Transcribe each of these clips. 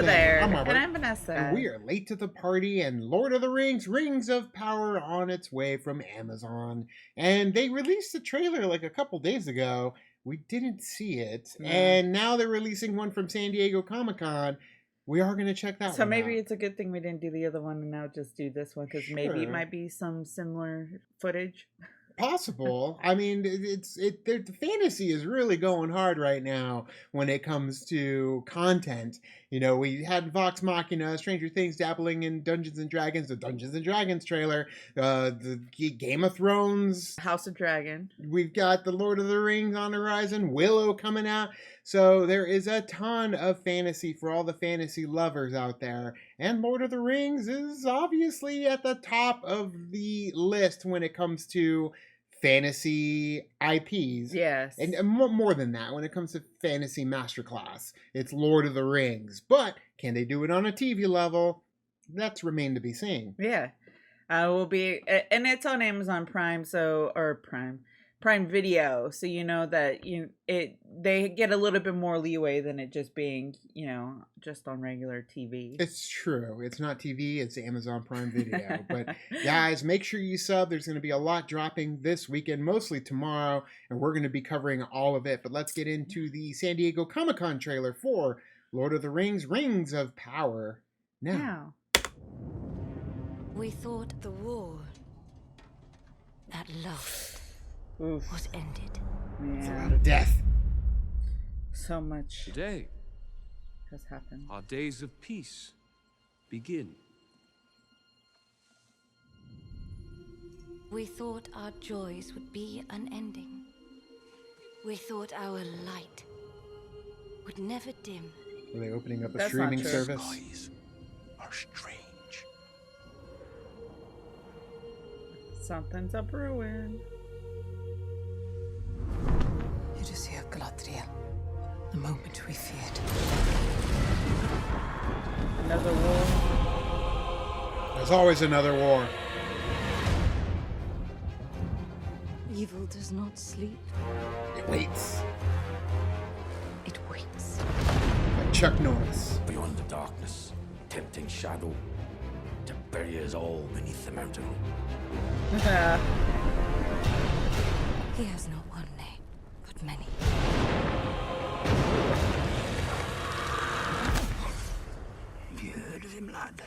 there. I'm Robert. And I'm Vanessa. And we are late to the party, and Lord of the Rings, Rings of Power on its way from Amazon. And they released the trailer like a couple days ago. We didn't see it. No. And now they're releasing one from San Diego Comic-Con. We are going to check that one out. So maybe it's a good thing we didn't do the other one and now just do this one, because maybe it Sure. might be some similar footage. Possible. I mean, the fantasy is really going hard right now when it comes to content. You know, we had Vox Machina, Stranger Things dabbling in Dungeons and Dragons, the Dungeons and Dragons trailer, the Game of Thrones, House of Dragon. We've got the Lord of the Rings on the horizon, Willow coming out. So there is a ton of fantasy for all the fantasy lovers out there. And Lord of the Rings is obviously at the top of the list when it comes to fantasy IPs. Yes. And more than that, when it comes to fantasy masterclass, it's Lord of the Rings. But can they do it on a TV level? That's remained to be seen. Yeah. Will be, and it's on Amazon Prime, Prime Video, so you know that they get a little bit more leeway than it just being, just on regular TV. It's true. It's not TV, it's Amazon Prime Video. But guys, make sure you sub. There's going to be a lot dropping this weekend, mostly tomorrow, and we're going to be covering all of it. But let's get into the San Diego Comic-Con trailer for Lord of the Rings, Rings of Power. Now. We thought the war that lost was ended. It's a Yeah. lot of death. So much Today, has happened. our days of peace begin. We thought our joys would be unending. We thought our light would never dim. Are they opening up a That's not streaming true. service? Skies are strange. Something's a brewing. It is here, Galadriel. The moment we feared. Another war. There's always another war. Evil does not sleep. It waits. It waits. Like Chuck Norris. Beyond the darkness, tempting shadow, to bury us all beneath the mountain. He has not one name, but many. Have you heard of him, lad?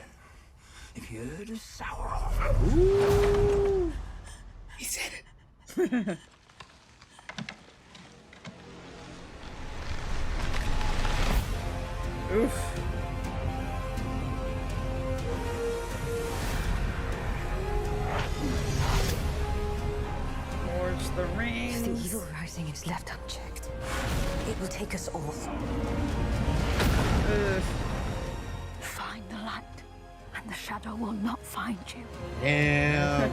Have you heard of Sauron? Ooh. He said it. Oof. Forge the If the rings. evil rising is left unchecked, it will take us all. Ugh. Find the light, and the shadow will not find you. Damn.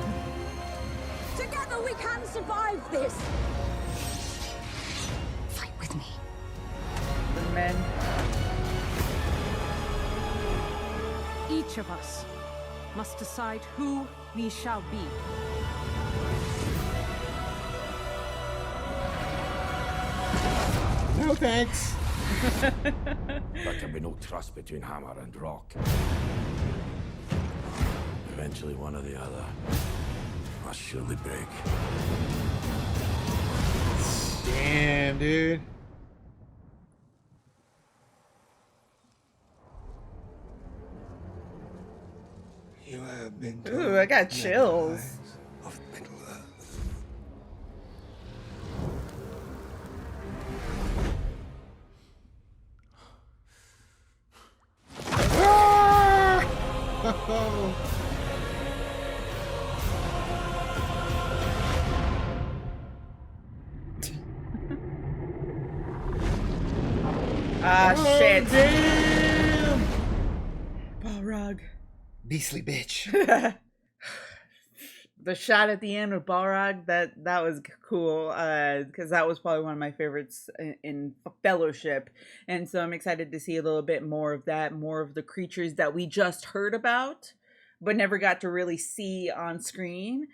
Together we can survive this! Fight with me. The men. Each of us must decide who we shall be. No thanks. There can be no trust between hammer and rock. Eventually, one or the other must surely break. Damn, dude. You have been Ooh, I got chills. of Middle Earth. Oh. Ah, Oh, shit. Damn. Balrog. Beastly bitch. The shot at the end with Balrog, that was cool, because that was probably one of my favorites in Fellowship, and so I'm excited to see a little bit more of that, more of the creatures that we just heard about, but never got to really see on screen.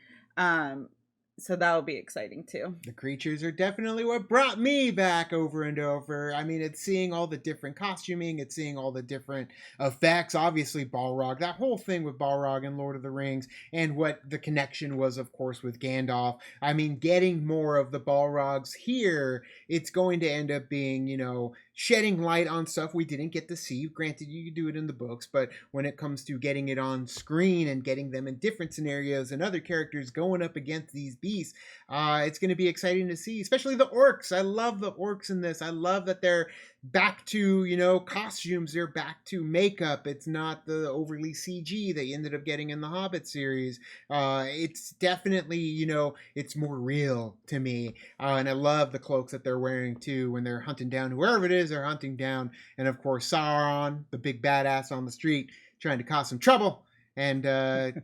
So that'll be exciting too. The creatures are definitely what brought me back over and over. I mean, it's seeing all the different costuming, it's seeing all the different effects. Obviously, Balrog, that whole thing with Balrog and Lord of the Rings, and what the connection was, of course, with Gandalf. I mean, getting more of the Balrogs here, it's going to end up being, you know, shedding light on stuff we didn't get to see. Granted, you could do it in the books, but when it comes to getting it on screen and getting them in different scenarios and other characters going up against these beasts, it's going to be exciting to see, especially the orcs. I love the orcs in this. I love that they're back to, you know, costumes. They're back to makeup. It's not the overly CG that you ended up getting in the Hobbit series. It's definitely, you know, it's more real to me. And I love the cloaks that they're wearing too when they're hunting down whoever it is they're hunting down. And of course, Sauron, the big badass on the street, trying to cause some trouble. And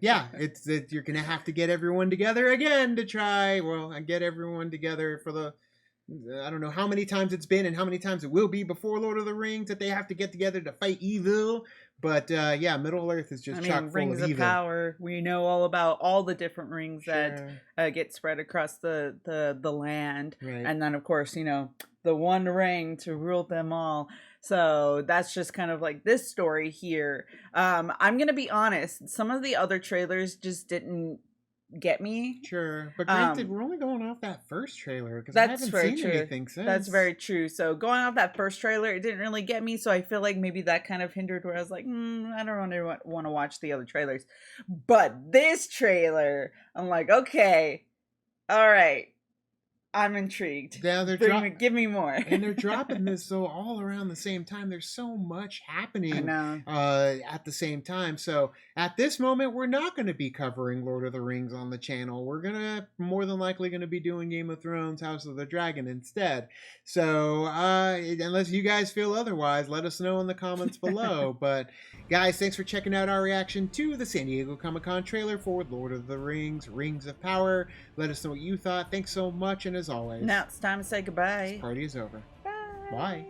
yeah, you're going to have to get everyone together again to try, well, get everyone together for the, I don't know how many times it's been and how many times it will be before Lord of the Rings that they have to get together to fight evil. But yeah, Middle Earth is just chock full rings of of evil. Power. We know all about all the different rings that get spread across the land. Right. And then, of course, you know, the one ring to rule them all. So that's just kind of like this story here. I'm going to be honest. Some of the other trailers just didn't get me. Sure. But granted, we're only going off that first trailer because I haven't very seen true. anything since. That's very true. So going off that first trailer, it didn't really get me. So I feel like maybe that kind of hindered where I was like, I don't really want to watch the other trailers. But this trailer, I'm like, okay, all right. I'm intrigued. Yeah, give me more. And they're dropping this so all around the same time. There's so much happening at the same time. So at this moment, we're not going to be covering Lord of the Rings on the channel. We're more than likely going to be doing Game of Thrones, House of the Dragon instead. So unless you guys feel otherwise, let us know in the comments below. But guys, thanks for checking out our reaction to the San Diego Comic-Con trailer for Lord of the Rings, Rings of Power. Let us know what you thought. Thanks so much, and as always, now it's time to say goodbye. this party is over. Bye. Bye.